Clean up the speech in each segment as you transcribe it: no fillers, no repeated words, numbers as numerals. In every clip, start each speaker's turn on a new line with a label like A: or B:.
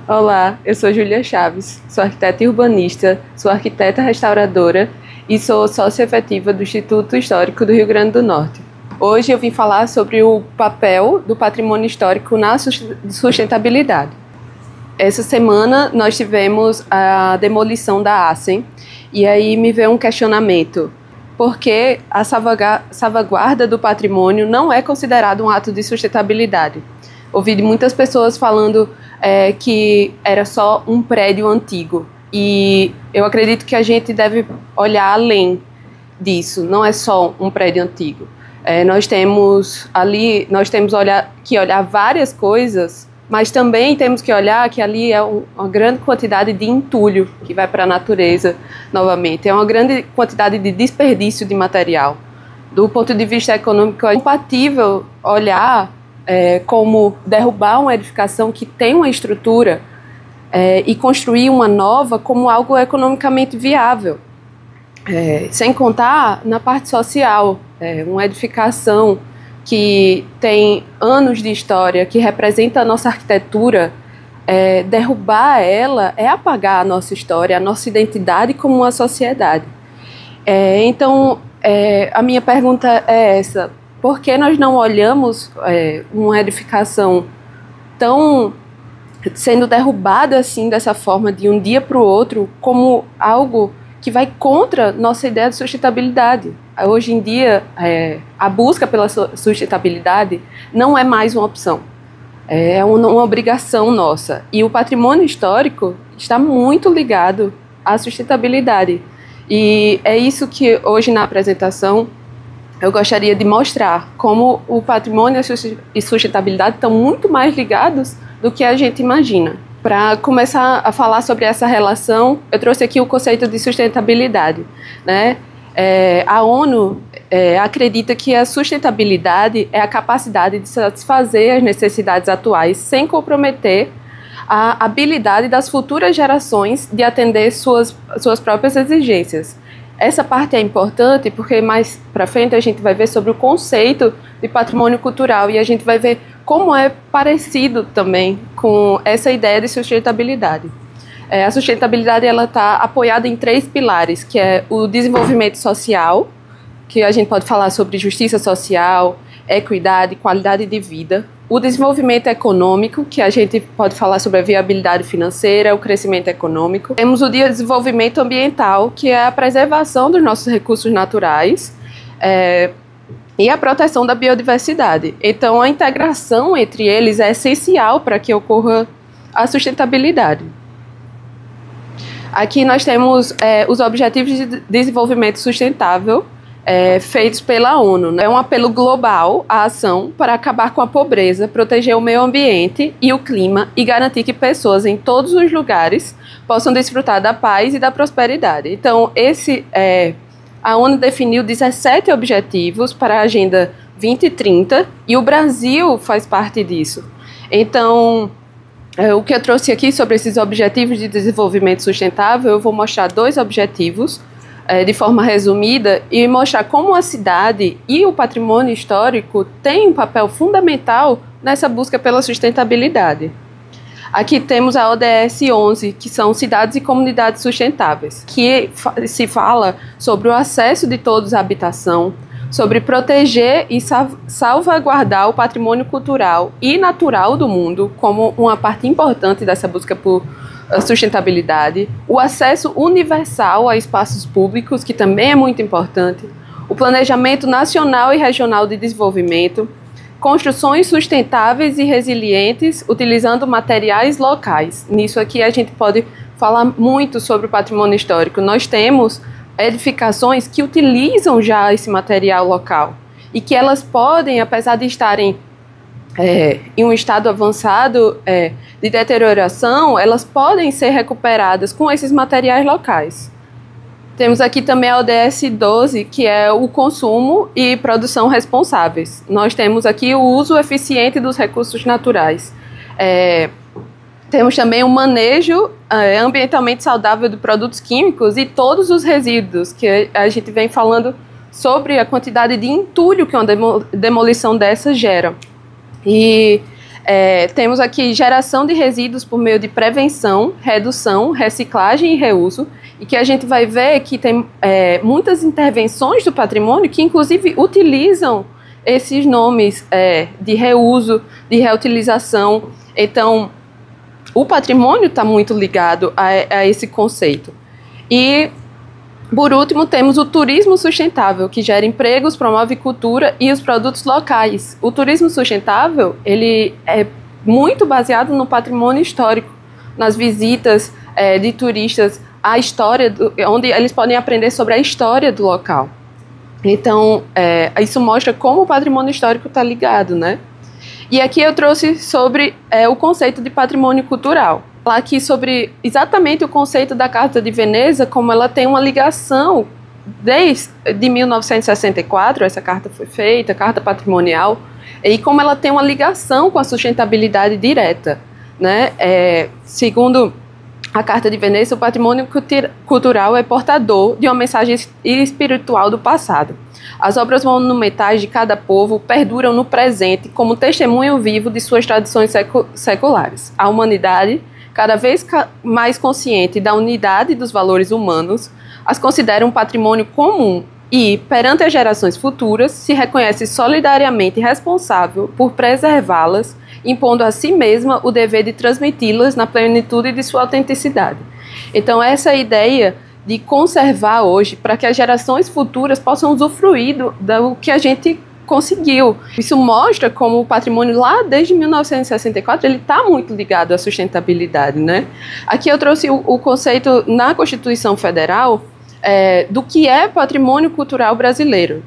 A: Olá, eu sou Júlia Chaves, sou arquiteta e urbanista, sou arquiteta restauradora e sou sócia efetiva do Instituto Histórico do Rio Grande do Norte. Hoje eu vim falar sobre o papel do patrimônio histórico na sustentabilidade. Essa semana nós tivemos a demolição da ACEM e aí me veio um questionamento. Por que a salvaguarda do patrimônio não é considerado um ato de sustentabilidade? Ouvi de muitas pessoas falando que era só um prédio antigo. E eu acredito que a gente deve olhar além disso, não é só um prédio antigo. Nós temos que olhar várias coisas, mas também temos que olhar que ali é uma grande quantidade de entulho que vai para a natureza novamente. É uma grande quantidade de desperdício de material. Do ponto de vista econômico, é compatível olhar como derrubar uma edificação que tem uma estrutura e construir uma nova como algo economicamente viável. Sem contar na parte social, uma edificação que tem anos de história, que representa a nossa arquitetura, derrubar ela é apagar a nossa história, a nossa identidade como uma sociedade. Então, a minha pergunta é essa: por que nós não olhamos uma edificação sendo derrubada assim, dessa forma, de um dia para o outro, como algo que vai contra nossa ideia de sustentabilidade? Hoje em dia, a busca pela sustentabilidade não é mais uma opção, é uma obrigação nossa. E o patrimônio histórico está muito ligado à sustentabilidade. E é isso que hoje na apresentação eu gostaria de mostrar, como o patrimônio e sustentabilidade estão muito mais ligados do que a gente imagina. Para começar a falar sobre essa relação, eu trouxe aqui o conceito de sustentabilidade, né? A ONU acredita que a sustentabilidade é a capacidade de satisfazer as necessidades atuais sem comprometer a habilidade das futuras gerações de atender suas próprias exigências. Essa parte é importante porque mais para frente a gente vai ver sobre o conceito de patrimônio cultural e a gente vai ver como é parecido também com essa ideia de sustentabilidade. A sustentabilidade está apoiada em 3 pilares, que é o desenvolvimento social, que a gente pode falar sobre justiça social, equidade, qualidade de vida. O desenvolvimento econômico, que a gente pode falar sobre a viabilidade financeira, o crescimento econômico. Temos o desenvolvimento ambiental, que é a preservação dos nossos recursos naturais e a proteção da biodiversidade. Então, a integração entre eles é essencial para que ocorra a sustentabilidade. Aqui nós temos os Objetivos de Desenvolvimento Sustentável, feitos pela ONU, né? É um apelo global à ação para acabar com a pobreza, proteger o meio ambiente e o clima e garantir que pessoas em todos os lugares possam desfrutar da paz e da prosperidade. Então, a ONU definiu 17 objetivos para a Agenda 2030 e o Brasil faz parte disso. Então, o que eu trouxe aqui sobre esses Objetivos de Desenvolvimento Sustentável, eu vou mostrar 2 objetivos de forma resumida e mostrar como a cidade e o patrimônio histórico têm um papel fundamental nessa busca pela sustentabilidade. Aqui temos a ODS 11, que são cidades e comunidades sustentáveis, que se fala sobre o acesso de todos à habitação, sobre proteger e salvaguardar o patrimônio cultural e natural do mundo como uma parte importante dessa busca por sustentabilidade, o acesso universal a espaços públicos, que também é muito importante, o planejamento nacional e regional de desenvolvimento, construções sustentáveis e resilientes utilizando materiais locais. Nisso aqui a gente pode falar muito sobre o patrimônio histórico. Nós temos edificações que utilizam já esse material local e que elas podem, apesar de estarem em um estado avançado de deterioração, elas podem ser recuperadas com esses materiais locais. Temos aqui também a ODS 12, que é o consumo e produção responsáveis. Nós temos aqui o uso eficiente dos recursos naturais. Temos também o manejo ambientalmente saudável de produtos químicos e todos os resíduos, que a gente vem falando sobre a quantidade de entulho que uma demolição dessa gera. E Temos aqui geração de resíduos por meio de prevenção, redução, reciclagem e reuso, e que a gente vai ver que tem muitas intervenções do patrimônio que inclusive utilizam esses nomes de reuso, de reutilização. Então, o patrimônio está muito ligado a esse conceito. E, por último, temos o turismo sustentável, que gera empregos, promove cultura e os produtos locais. O turismo sustentável, ele é muito baseado no patrimônio histórico, nas visitas de turistas, a história, onde eles podem aprender sobre a história do local. Então, isso mostra como o patrimônio histórico está ligado, né? E aqui eu trouxe sobre o conceito de patrimônio cultural. Falar aqui sobre exatamente o conceito da Carta de Veneza, como ela tem uma ligação desde 1964, essa carta foi feita, Carta Patrimonial, e como ela tem uma ligação com a sustentabilidade direta, né? Segundo a Carta de Veneza, o patrimônio cultural é portador de uma mensagem espiritual do passado. As obras monumentais de cada povo perduram no presente como testemunho vivo de suas tradições seculares. A humanidade, cada vez mais consciente da unidade dos valores humanos, as considera um patrimônio comum e, perante as gerações futuras, se reconhece solidariamente responsável por preservá-las, impondo a si mesma o dever de transmiti-las na plenitude de sua autenticidade. Então, essa é a ideia de conservar hoje, para que as gerações futuras possam usufruir do que a gente conseguiu. Isso mostra como o patrimônio lá desde 1964 ele está muito ligado à sustentabilidade, né? Aqui eu trouxe o conceito na Constituição Federal do que é patrimônio cultural brasileiro.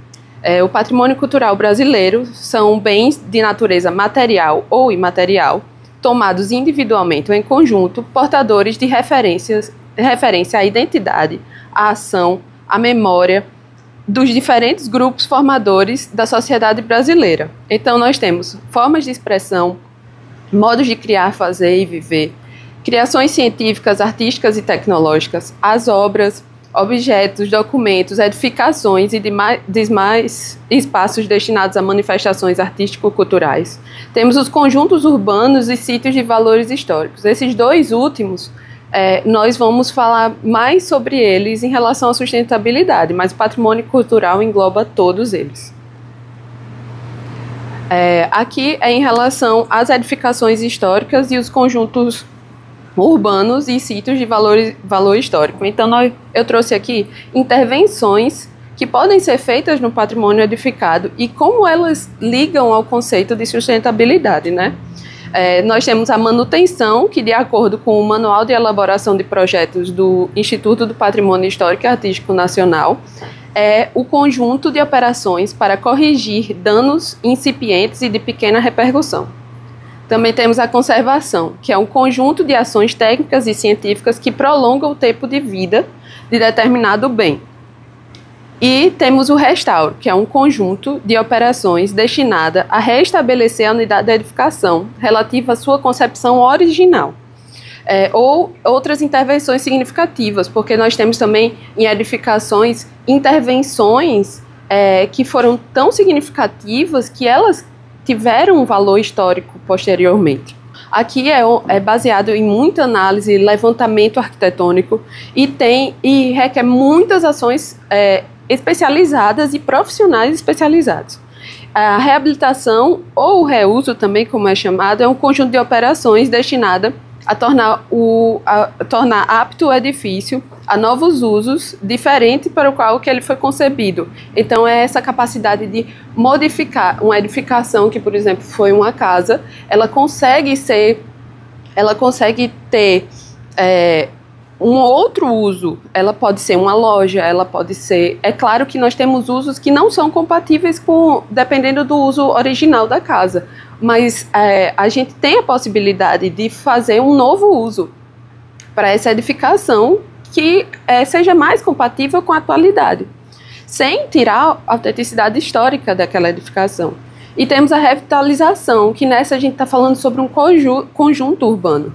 A: O patrimônio cultural brasileiro são bens de natureza material ou imaterial, tomados individualmente ou em conjunto, portadores de referência à identidade, à ação, à memória dos diferentes grupos formadores da sociedade brasileira. Então, nós temos formas de expressão, modos de criar, fazer e viver, criações científicas, artísticas e tecnológicas, as obras, objetos, documentos, edificações e demais espaços destinados a manifestações artístico-culturais. Temos os conjuntos urbanos e sítios de valores históricos. Esses dois últimos, nós vamos falar mais sobre eles em relação à sustentabilidade, mas o patrimônio cultural engloba todos eles. Aqui é em relação às edificações históricas e os conjuntos urbanos e sítios de valor histórico. Então, eu trouxe aqui intervenções que podem ser feitas no patrimônio edificado e como elas ligam ao conceito de sustentabilidade, né? Nós temos a manutenção, que de acordo com o Manual de Elaboração de Projetos do Instituto do Patrimônio Histórico e Artístico Nacional, é o conjunto de operações para corrigir danos incipientes e de pequena repercussão. Também temos a conservação, que é um conjunto de ações técnicas e científicas que prolongam o tempo de vida de determinado bem. E temos o restauro, que é um conjunto de operações destinada a restabelecer a unidade da edificação relativa à sua concepção original. Ou outras intervenções significativas, porque nós temos também em edificações intervenções que foram tão significativas que elas tiveram um valor histórico posteriormente. Aqui é baseado em muita análise e levantamento arquitetônico e requer muitas ações especializadas e profissionais especializados. A reabilitação ou o reuso, também como é chamado, é um conjunto de operações destinada a tornar apto o edifício a novos usos, diferente para o qual que ele foi concebido. Então, é essa capacidade de modificar uma edificação que, por exemplo, foi uma casa, ela consegue ter um outro uso. Ela pode ser uma loja, ela pode ser... É claro que nós temos usos que não são compatíveis dependendo do uso original da casa, mas a gente tem a possibilidade de fazer um novo uso para essa edificação que seja mais compatível com a atualidade, sem tirar a autenticidade histórica daquela edificação. E temos a revitalização, que nessa a gente está falando sobre um conjunto urbano.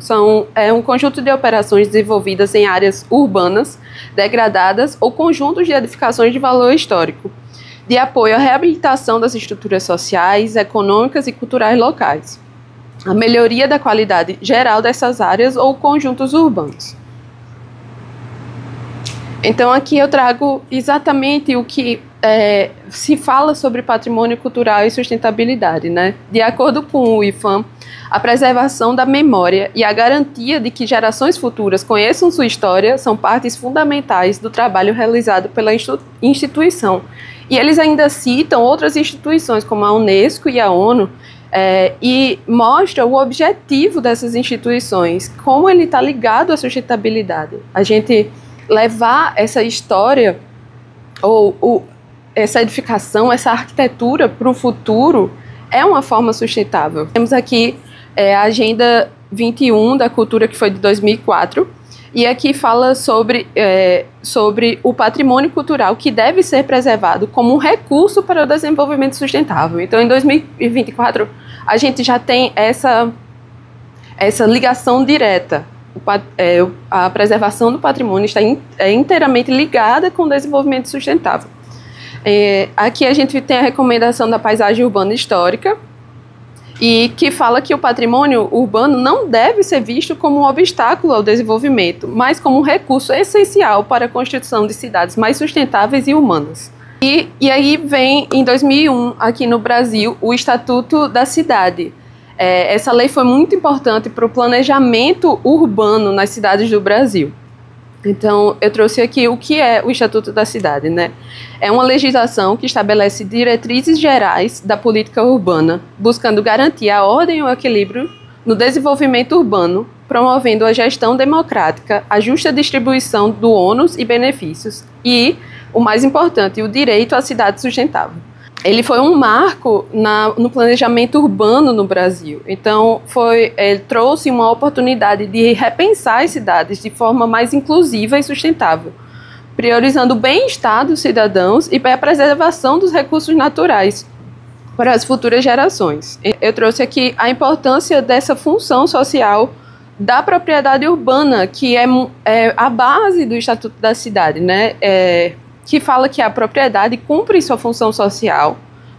A: É um conjunto de operações desenvolvidas em áreas urbanas, degradadas ou conjuntos de edificações de valor histórico, de apoio à reabilitação das estruturas sociais, econômicas e culturais locais. a melhoria da qualidade geral dessas áreas ou conjuntos urbanos. Então aqui eu trago exatamente o que se fala sobre patrimônio cultural e sustentabilidade, né? De acordo com o IPHAN, a preservação da memória e a garantia de que gerações futuras conheçam sua história são partes fundamentais do trabalho realizado pela instituição. E eles ainda citam outras instituições, como a Unesco e a ONU, e mostram o objetivo dessas instituições, como ele está ligado à sustentabilidade. A gente levar essa história, ou essa edificação, essa arquitetura para o futuro, é uma forma sustentável. Temos aqui a Agenda 21 da Cultura, que foi de 2004, e aqui fala sobre o patrimônio cultural que deve ser preservado como um recurso para o desenvolvimento sustentável. Então, em 2024, a gente já tem essa ligação direta. A preservação do patrimônio está inteiramente ligada com o desenvolvimento sustentável. Aqui a gente tem a recomendação da paisagem urbana histórica, e que fala que o patrimônio urbano não deve ser visto como um obstáculo ao desenvolvimento, mas como um recurso essencial para a construção de cidades mais sustentáveis e humanas. E aí vem, em 2001, aqui no Brasil, o Estatuto da Cidade. Essa lei foi muito importante para o planejamento urbano nas cidades do Brasil. Então, eu trouxe aqui o que é o Estatuto da Cidade, né? É uma legislação que estabelece diretrizes gerais da política urbana, buscando garantir a ordem e o equilíbrio no desenvolvimento urbano, promovendo a gestão democrática, a justa distribuição do ônus e benefícios e, o mais importante, o direito à cidade sustentável. Ele foi um marco no planejamento urbano no Brasil. Então, ele trouxe uma oportunidade de repensar as cidades de forma mais inclusiva e sustentável, priorizando o bem-estar dos cidadãos e a preservação dos recursos naturais para as futuras gerações. Eu trouxe aqui a importância dessa função social da propriedade urbana, que é a base do Estatuto da Cidade, né? Que fala que a propriedade cumpre sua função social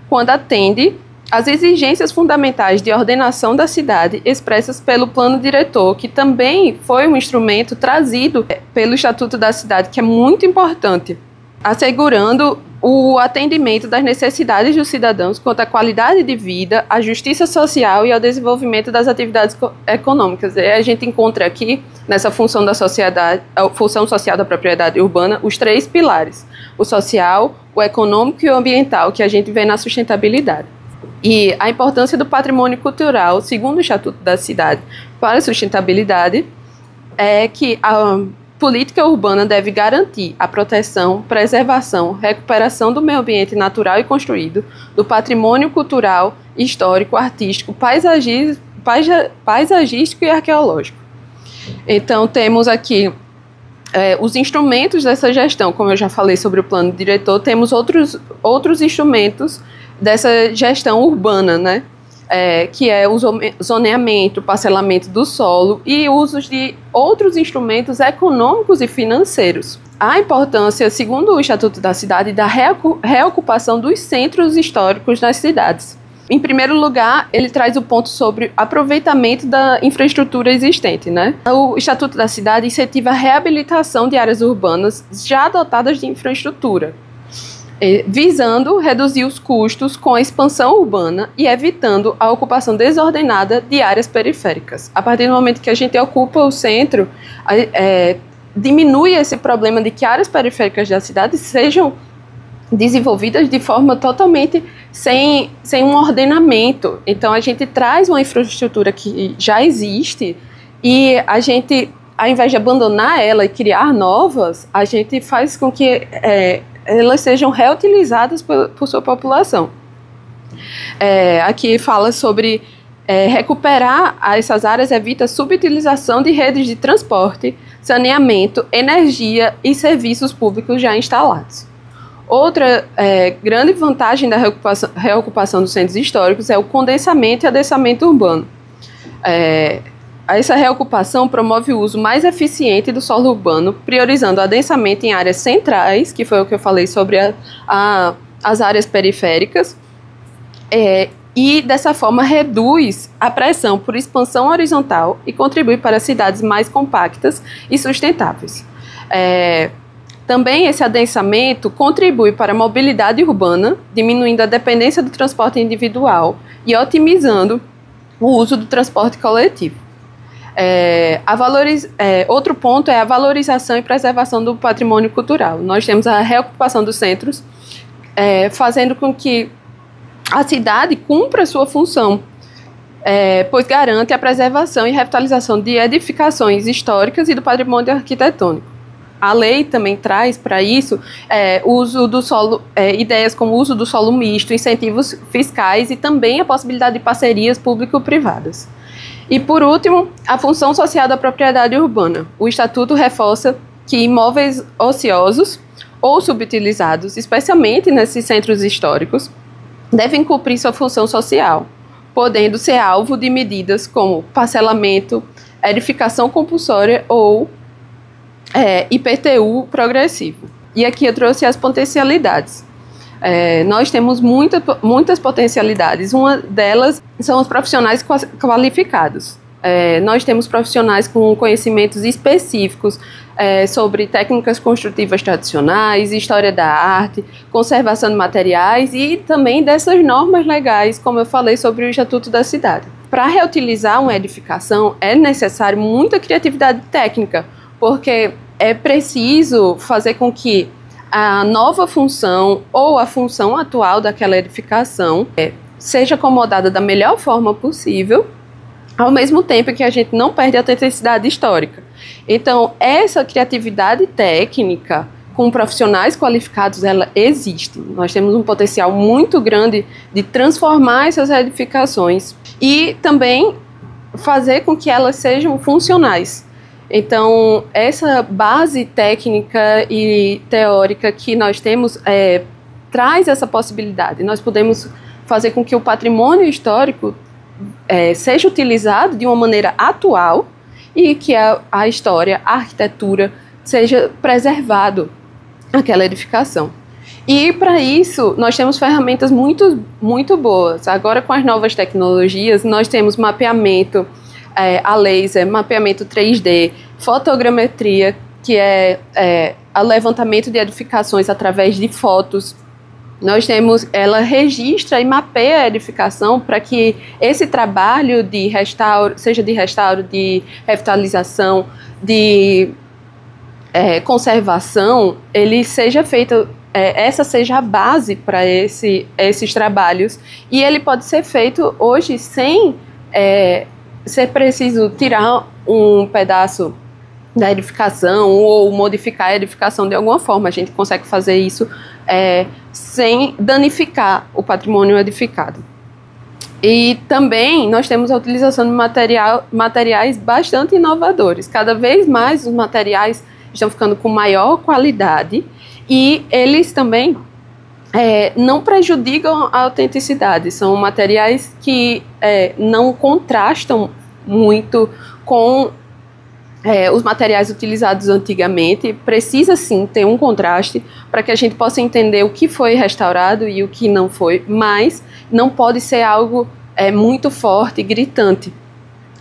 A: quando atende às exigências fundamentais de ordenação da cidade expressas pelo plano diretor, que também foi um instrumento trazido pelo Estatuto da Cidade, que é muito importante, assegurando o atendimento das necessidades dos cidadãos quanto à qualidade de vida, à justiça social e ao desenvolvimento das atividades econômicas. E a gente encontra aqui, nessa função da sociedade, a função social da propriedade urbana, os três pilares: o social, o econômico e o ambiental, que a gente vê na sustentabilidade. E a importância do patrimônio cultural, segundo o Estatuto da Cidade, para a sustentabilidade, é que a política urbana deve garantir a proteção, preservação, recuperação do meio ambiente natural e construído, do patrimônio cultural, histórico, artístico, paisagístico e arqueológico. Então, temos aqui os instrumentos dessa gestão. Como eu já falei sobre o plano diretor, temos outros instrumentos dessa gestão urbana, né? Que é o zoneamento, parcelamento do solo e usos de outros instrumentos econômicos e financeiros. A importância, segundo o Estatuto da Cidade, da reocupação dos centros históricos nas cidades. Em primeiro lugar, ele traz o ponto sobre aproveitamento da infraestrutura existente, né? O Estatuto da Cidade incentiva a reabilitação de áreas urbanas já dotadas de infraestrutura, visando reduzir os custos com a expansão urbana e evitando a ocupação desordenada de áreas periféricas. A partir do momento que a gente ocupa o centro, diminui esse problema de que áreas periféricas da cidade sejam desenvolvidas de forma totalmente sem um ordenamento. Então, a gente traz uma infraestrutura que já existe e a gente, ao invés de abandonar ela e criar novas, a gente faz com que elas sejam reutilizadas por sua população. Aqui fala sobre recuperar essas áreas, evita subutilização de redes de transporte, saneamento, energia e serviços públicos já instalados. Outra grande vantagem da reocupação dos centros históricos é o condensamento e adensamento urbano. Essa reocupação promove o uso mais eficiente do solo urbano, priorizando o adensamento em áreas centrais, que foi o que eu falei sobre as áreas periféricas, e, dessa forma, reduz a pressão por expansão horizontal e contribui para cidades mais compactas e sustentáveis. Também esse adensamento contribui para a mobilidade urbana, diminuindo a dependência do transporte individual e otimizando o uso do transporte coletivo. Outro ponto é a valorização e preservação do patrimônio cultural. Nós temos a reocupação dos centros, fazendo com que a cidade cumpra sua função, pois garante a preservação e revitalização de edificações históricas e do patrimônio arquitetônico. A lei também traz para isso uso do solo, ideias como o uso do solo misto, incentivos fiscais e também a possibilidade de parcerias público-privadas. E, por último, a função social da propriedade urbana. O Estatuto reforça que imóveis ociosos ou subutilizados, especialmente nesses centros históricos, devem cumprir sua função social, podendo ser alvo de medidas como parcelamento, edificação compulsória ou IPTU progressivo. E aqui eu trouxe as potencialidades. Nós temos muitas potencialidades. Uma delas são os profissionais qualificados. Nós temos profissionais com conhecimentos específicos sobre técnicas construtivas tradicionais, história da arte, conservação de materiais e também dessas normas legais, como eu falei sobre o Estatuto da Cidade. Para reutilizar uma edificação é necessário muita criatividade técnica, porque é preciso fazer com que a nova função ou a função atual daquela edificação seja acomodada da melhor forma possível, ao mesmo tempo que a gente não perde a autenticidade histórica. Então, essa criatividade técnica com profissionais qualificados, ela existe. Nós temos um potencial muito grande de transformar essas edificações e também fazer com que elas sejam funcionais. Então, essa base técnica e teórica que nós temos traz essa possibilidade. Nós podemos fazer com que o patrimônio histórico seja utilizado de uma maneira atual e que a história, a arquitetura, seja preservado aquela edificação. E, para isso, nós temos ferramentas muito, muito boas. Agora, com as novas tecnologias, nós temos mapeamento a laser, mapeamento 3D, fotogrametria, que é o levantamento de edificações através de fotos. Ela registra e mapeia a edificação para que esse trabalho de restauro, seja de restauro, de revitalização, de conservação, ele seja feito, essa seja a base para esses trabalhos. E ele pode ser feito hoje sem ser preciso tirar um pedaço da edificação ou modificar a edificação de alguma forma. A gente consegue fazer isso sem danificar o patrimônio edificado. E também nós temos a utilização de materiais bastante inovadores. Cada vez mais os materiais estão ficando com maior qualidade e eles também não prejudicam a autenticidade. São materiais que não contrastam muito com os materiais utilizados antigamente. Precisa sim ter um contraste para que a gente possa entender o que foi restaurado e o que não foi, mas não pode ser algo muito forte e gritante.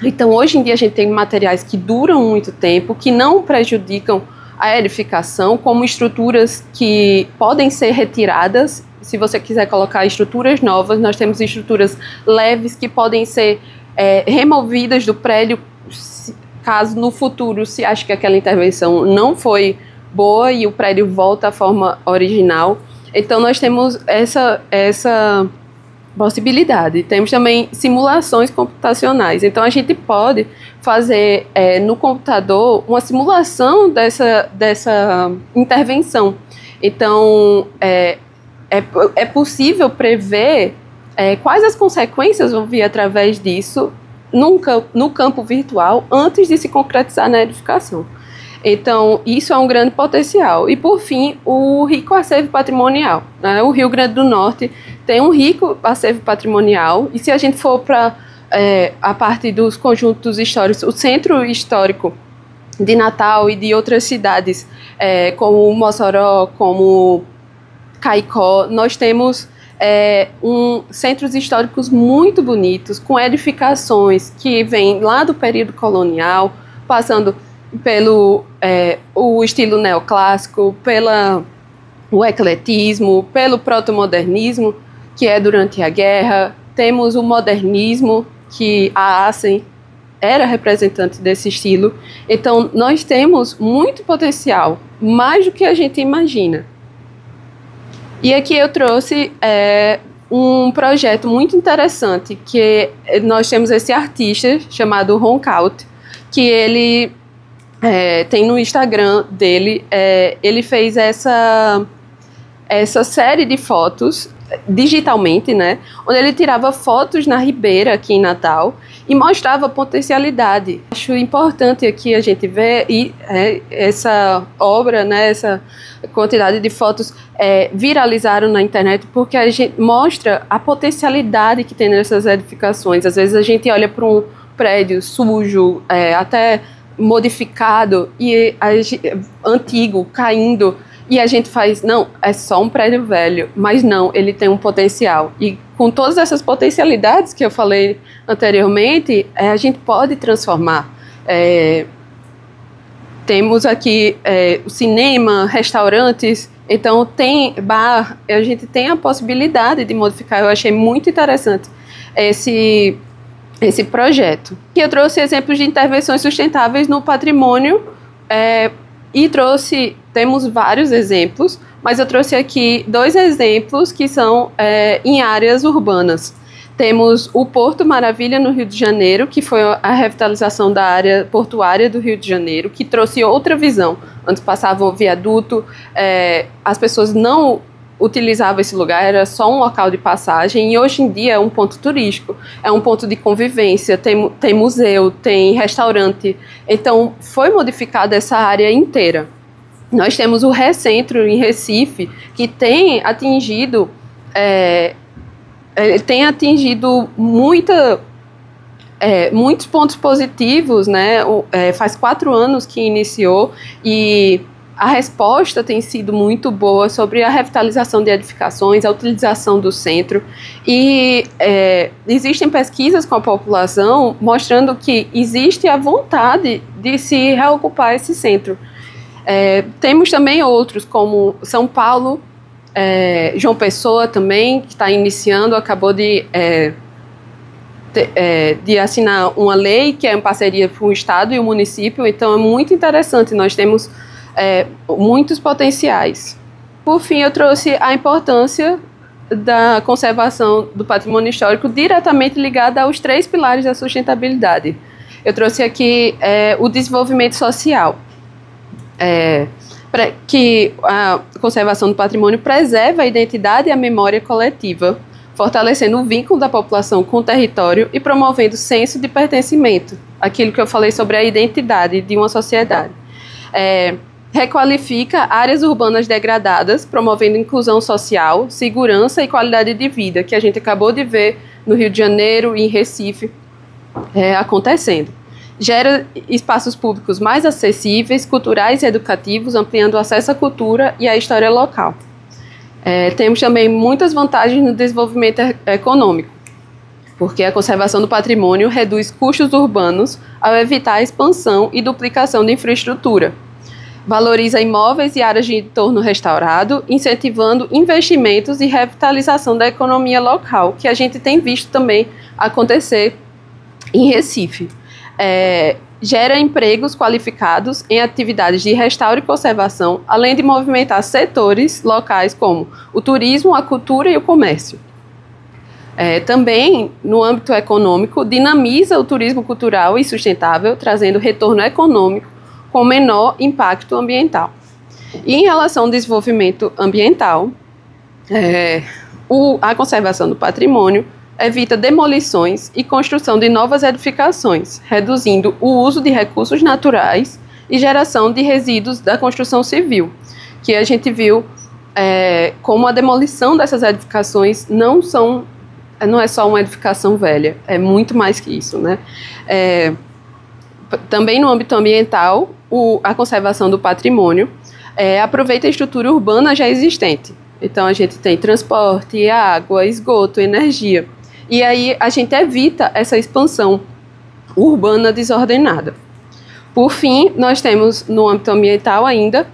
A: Então, hoje em dia a gente tem materiais que duram muito tempo, que não prejudicam a edificação, como estruturas que podem ser retiradas. Se você quiser colocar estruturas novas, nós temos estruturas leves que podem ser removidas do prédio caso no futuro se ache que aquela intervenção não foi boa e o prédio volta à forma original. Então nós temos essa possibilidade. Temos também simulações computacionais. Então a gente pode fazer no computador uma simulação dessa intervenção. Então é possível prever quais as consequências vão vir através disso no campo virtual antes de se concretizar na edificação. Então, isso é um grande potencial. E, por fim, o rico acervo patrimonial, né? O Rio Grande do Norte tem um rico acervo patrimonial, e se a gente for para a parte dos conjuntos históricos, o centro histórico de Natal e de outras cidades, como Mossoró, como Caicó, nós temos centros históricos muito bonitos, com edificações que vêm lá do período colonial, passando pelo o estilo neoclássico, o ecletismo, pelo protomodernismo, que é durante a guerra. Temos o modernismo, que a Assen era representante desse estilo. Então, nós temos muito potencial, mais do que a gente imagina. E aqui eu trouxe um projeto muito interessante, que nós temos esse artista chamado Roncaut, que ele tem no Instagram dele, ele fez essa série de fotos digitalmente, né, onde ele tirava fotos na Ribeira, aqui em Natal, e mostrava a potencialidade. Acho importante aqui a gente ver essa obra, né, essa quantidade de fotos viralizaram na internet, porque a gente mostra a potencialidade que tem nessas edificações. Às vezes a gente olha para um prédio sujo, até modificado, e antigo, caindo, e a gente faz, não, é só um prédio velho, mas não, ele tem um potencial. E com todas essas potencialidades que eu falei anteriormente, a gente pode transformar. Temos aqui o cinema, restaurantes, então tem bar, a gente tem a possibilidade de modificar. Eu achei muito interessante esse projeto. E eu trouxe exemplos de intervenções sustentáveis no patrimônio, temos vários exemplos, mas eu trouxe aqui 2 exemplos que são em áreas urbanas. Temos o Porto Maravilha, no Rio de Janeiro, que foi a revitalização da área portuária do Rio de Janeiro, que trouxe outra visão. Antes passava o viaduto, as pessoas não utilizavam esse lugar, era só um local de passagem, e hoje em dia é um ponto turístico, é um ponto de convivência, tem museu, tem restaurante. Então, foi modificada essa área inteira. Nós temos o Recentro, em Recife, que tem atingido muitos pontos positivos, né? Faz 4 anos que iniciou, e a resposta tem sido muito boa sobre a revitalização de edificações, a utilização do centro, e existem pesquisas com a população mostrando que existe a vontade de se reocupar esse centro. Temos também outros, como São Paulo, João Pessoa também, que está iniciando, acabou de assinar uma lei que é em parceria com o Estado e o município, então é muito interessante, nós temos muitos potenciais. Por fim, eu trouxe a importância da conservação do patrimônio histórico diretamente ligada aos 3 pilares da sustentabilidade. Eu trouxe aqui o desenvolvimento social, que a conservação do patrimônio preserva a identidade e a memória coletiva, fortalecendo o vínculo da população com o território e promovendo o senso de pertencimento, aquilo que eu falei sobre a identidade de uma sociedade. Requalifica áreas urbanas degradadas, promovendo inclusão social, segurança e qualidade de vida, que a gente acabou de ver no Rio de Janeiro e em Recife acontecendo. Gera espaços públicos mais acessíveis, culturais e educativos, ampliando o acesso à cultura e à história local. Temos também muitas vantagens no desenvolvimento econômico, porque a conservação do patrimônio reduz custos urbanos ao evitar a expansão e duplicação de infraestrutura. Valoriza imóveis e áreas de entorno restaurado, incentivando investimentos e revitalização da economia local, que a gente tem visto também acontecer em Recife. Gera empregos qualificados em atividades de restauro e conservação, além de movimentar setores locais como o turismo, a cultura e o comércio. Também, no âmbito econômico, dinamiza o turismo cultural e sustentável, trazendo retorno econômico com menor impacto ambiental. E em relação ao desenvolvimento ambiental, a conservação do patrimônio evita demolições e construção de novas edificações, reduzindo o uso de recursos naturais e geração de resíduos da construção civil, que a gente viu como a demolição dessas edificações não é só uma edificação velha, é muito mais que isso, né? Também no âmbito ambiental, a conservação do patrimônio aproveita a estrutura urbana já existente, Então a gente tem transporte, água, esgoto, energia. E aí a gente evita essa expansão urbana desordenada. Por fim, nós temos no âmbito ambiental ainda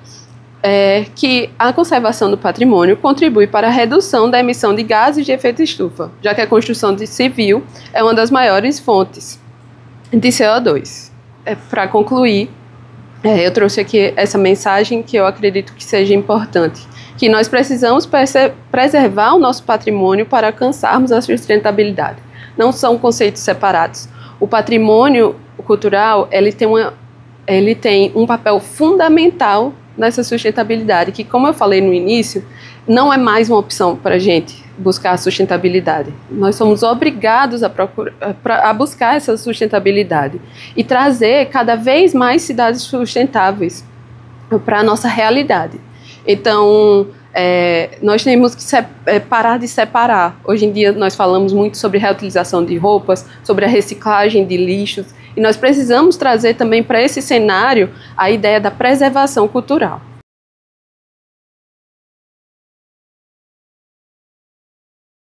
A: que a conservação do patrimônio contribui para a redução da emissão de gases de efeito estufa, já que a construção civil é uma das maiores fontes de CO2. Para concluir, eu trouxe aqui essa mensagem que eu acredito que seja importante, que nós precisamos preservar o nosso patrimônio para alcançarmos a sustentabilidade. Não são conceitos separados. O patrimônio cultural, ele tem um papel fundamental nessa sustentabilidade, que, como eu falei no início, não é mais uma opção para a gente buscar a sustentabilidade. Nós somos obrigados a buscar essa sustentabilidade e trazer cada vez mais cidades sustentáveis para a nossa realidade. Então, nós temos que parar de separar. Hoje em dia nós falamos muito sobre reutilização de roupas, sobre a reciclagem de lixos, e nós precisamos trazer também para esse cenário a ideia da preservação cultural.